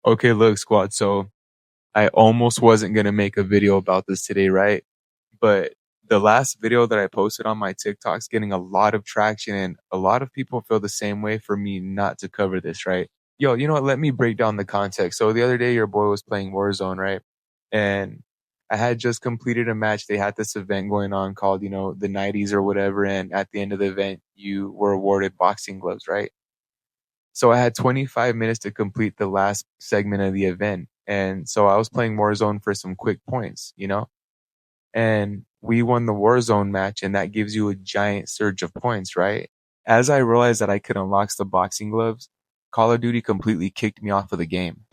Okay, look, squad. So I almost wasn't gonna make a video about this today, right? But the last video that I posted on my TikTok's getting a lot of traction, and a lot of people feel the same way for me not to cover this, right? Yo, you know what? Let me break down the context. So the other day, your boy was playing Warzone, right? And I had just completed a match. They had this event going on called, the 90s or whatever. And at the end of the event, you were awarded boxing gloves, right? So I had 25 minutes to complete the last segment of the event. And so I was playing Warzone for some quick points. And we won the Warzone match, and that gives you a giant surge of points, right? As I realized that I could unlock the boxing gloves, Call of Duty completely kicked me off of the game.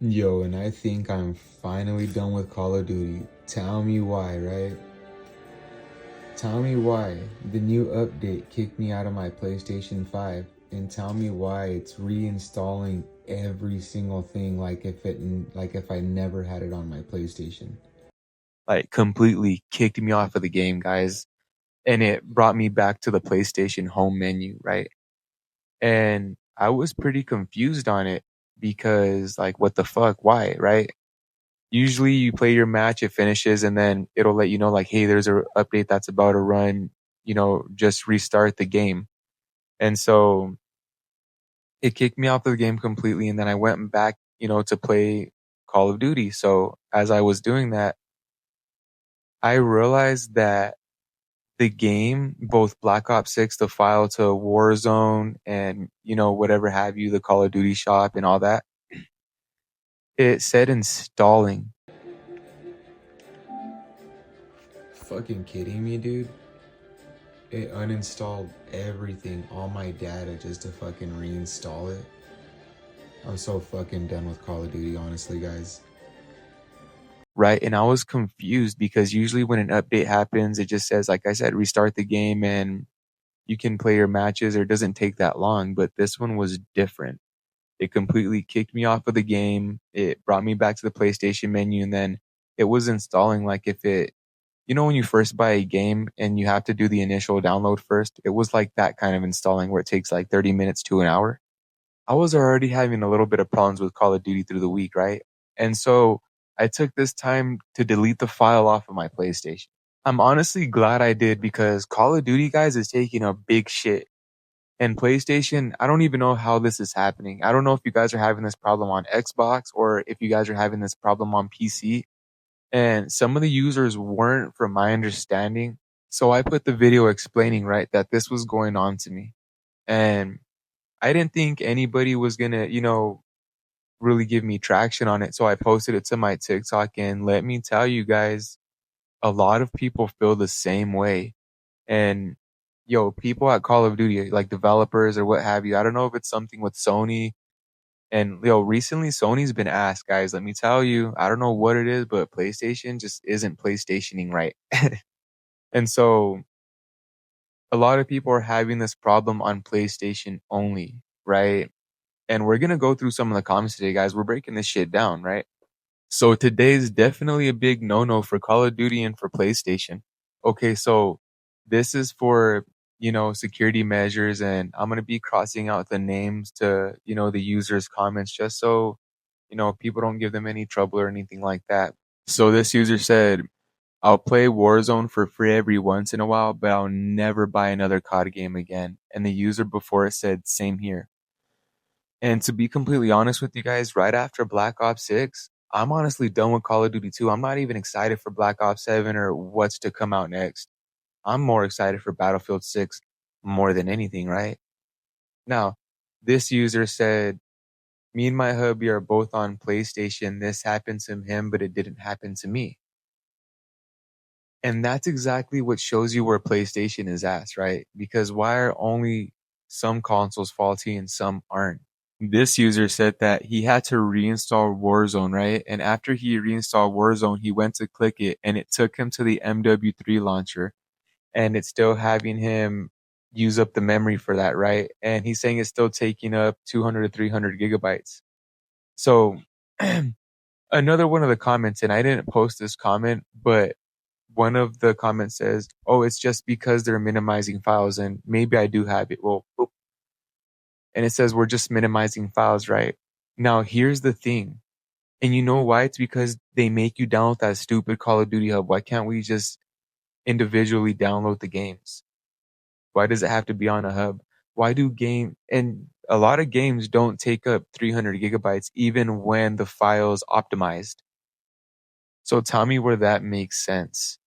Yo, and I think I'm finally done with Call of Duty. Tell me why, right? Tell me why the new update kicked me out of my PlayStation 5, and tell me why it's reinstalling every single thing like if I never had it on my PlayStation. Like, completely kicked me off of the game, guys. And it brought me back to the PlayStation home menu, right? And I was pretty confused on it because, like, what the fuck? Why, right? Usually you play your match, it finishes, and then it'll let you know, like, hey, there's a update that's about to run, just restart the game. And so it kicked me off of the game completely, and then I went back, to play Call of Duty. So as I was doing that, I realized that the game, both Black Ops 6, the file to Warzone, and, whatever have you, the Call of Duty shop and all that, it said installing. Fucking kidding me, dude? It uninstalled everything, all my data, just to fucking reinstall it. I'm so fucking done with Call of Duty, honestly, guys. Right. And I was confused because usually when an update happens, it just says, like I said, restart the game and you can play your matches, or it doesn't take that long. But this one was different. It completely kicked me off of the game. It brought me back to the PlayStation menu, and then it was installing like if it, when you first buy a game and you have to do the initial download first, it was like that kind of installing where it takes like 30 minutes to an hour. I was already having a little bit of problems with Call of Duty through the week, right? And so I took this time to delete the file off of my PlayStation. I'm honestly glad I did because Call of Duty, guys, is taking a big shit. And PlayStation, I don't even know how this is happening. I don't know if you guys are having this problem on Xbox or if you guys are having this problem on PC. And some of the users weren't, from my understanding. So I put the video explaining, right, that this was going on to me. And I didn't think anybody was gonna, really give me traction on it. So I posted it to my TikTok, and let me tell you guys, a lot of people feel the same way. And yo, people at Call of Duty, like developers or what have you, I don't know if it's something with Sony. And yo, recently Sony's been asked, guys, let me tell you, I don't know what it is, but PlayStation just isn't PlayStationing right. And so a lot of people are having this problem on PlayStation only, right? And we're going to go through some of the comments today, guys. We're breaking this shit down, right? So today's definitely a big no-no for Call of Duty and for PlayStation. Okay, so this is for, security measures, and I'm going to be crossing out the names to, the users' comments just so, people don't give them any trouble or anything like that. So this user said, I'll play Warzone for free every once in a while, but I'll never buy another COD game again. And the user before it said, same here. And to be completely honest with you guys, right after Black Ops 6, I'm honestly done with Call of Duty 2. I'm not even excited for Black Ops 7 or what's to come out next. I'm more excited for Battlefield 6 more than anything, right? Now, this user said, me and my hubby are both on PlayStation. This happened to him, but it didn't happen to me. And that's exactly what shows you where PlayStation is at, right? Because why are only some consoles faulty and some aren't? This user said that he had to reinstall Warzone, right? And after he reinstalled Warzone, he went to click it and it took him to the MW3 launcher, and it's still having him use up the memory for that, right? And he's saying it's still taking up 200 to 300 gigabytes. So another one of the comments, and I didn't post this comment, but one of the comments says, oh, it's just because they're minimizing files, and maybe I do have it. Well, boop. And it says we're just minimizing files, right? Now, here's the thing. And you know why? It's because they make you download that stupid Call of Duty hub. Why can't we just individually download the games? Why does it have to be on a hub? Why do game and a lot of games don't take up 300 gigabytes even when the file's optimized. So tell me where that makes sense.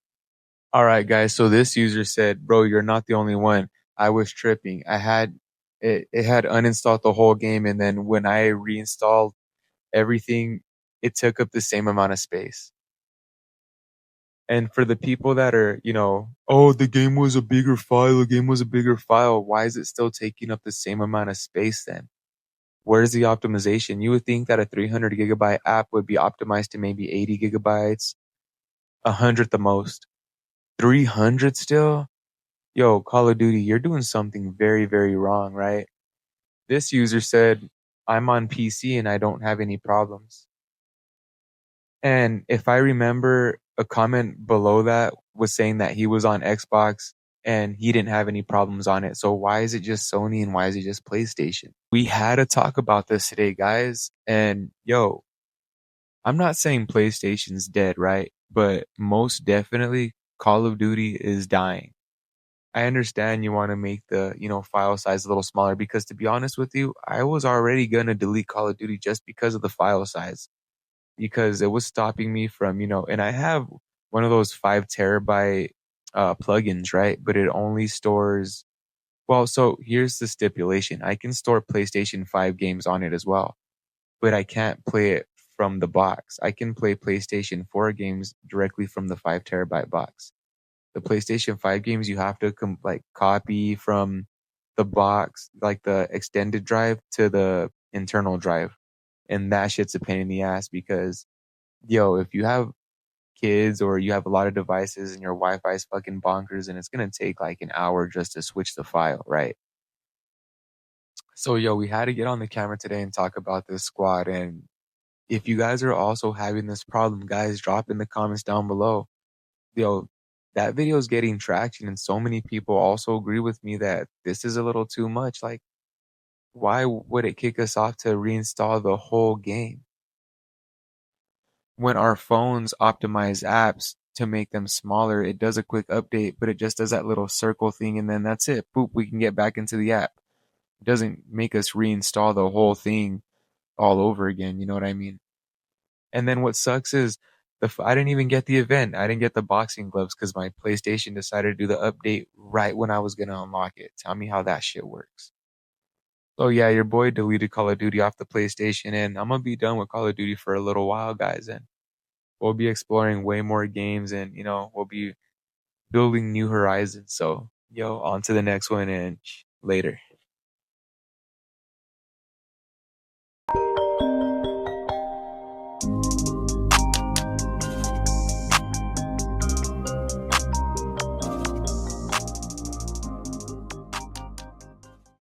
All right, guys. So this user said, "Bro, you're not the only one. I was tripping. It had uninstalled the whole game, and then when I reinstalled everything, it took up the same amount of space." And for the people that are, oh, the game was a bigger file, the game was a bigger file, why is it still taking up the same amount of space then? Where's the optimization? You would think that a 300 gigabyte app would be optimized to maybe 80 gigabytes, 100 the most. 300 still? Yo, Call of Duty, you're doing something very, very wrong, right? This user said, I'm on PC and I don't have any problems. And if I remember, a comment below that was saying that he was on Xbox and he didn't have any problems on it. So why is it just Sony and why is it just PlayStation? We had to talk about this today, guys. And yo, I'm not saying PlayStation's dead, right? But most definitely Call of Duty is dying. I understand you want to make the, file size a little smaller because to be honest with you, I was already going to delete Call of Duty just because of the file size because it was stopping me from, and I have one of those 5 terabyte plugins, right? But it only stores, well, so here's the stipulation. I can store PlayStation 5 games on it as well, but I can't play it from the box. I can play PlayStation 4 games directly from the 5 terabyte box. The PlayStation 5 games you have to copy from the box, like the extended drive to the internal drive. And that shit's a pain in the ass because yo, if you have kids or you have a lot of devices and your Wi-Fi is fucking bonkers and it's gonna take like an hour just to switch the file, right? So yo, we had to get on the camera today and talk about this squad. And if you guys are also having this problem, guys, drop in the comments down below. Yo, that video is getting traction and so many people also agree with me that this is a little too much. Like, why would it kick us off to reinstall the whole game? When our phones optimize apps to make them smaller, it does a quick update, but it just does that little circle thing and then that's it. Boop, we can get back into the app. It doesn't make us reinstall the whole thing all over again. You know what I mean? And then what sucks is I didn't even get the event. I didn't get the boxing gloves because my PlayStation decided to do the update right when I was going to unlock it. Tell me how that shit works. So yeah, your boy deleted Call of Duty off the PlayStation and I'm going to be done with Call of Duty for a little while, guys. And we'll be exploring way more games and, we'll be building new horizons. So, yo, on to the next one and later.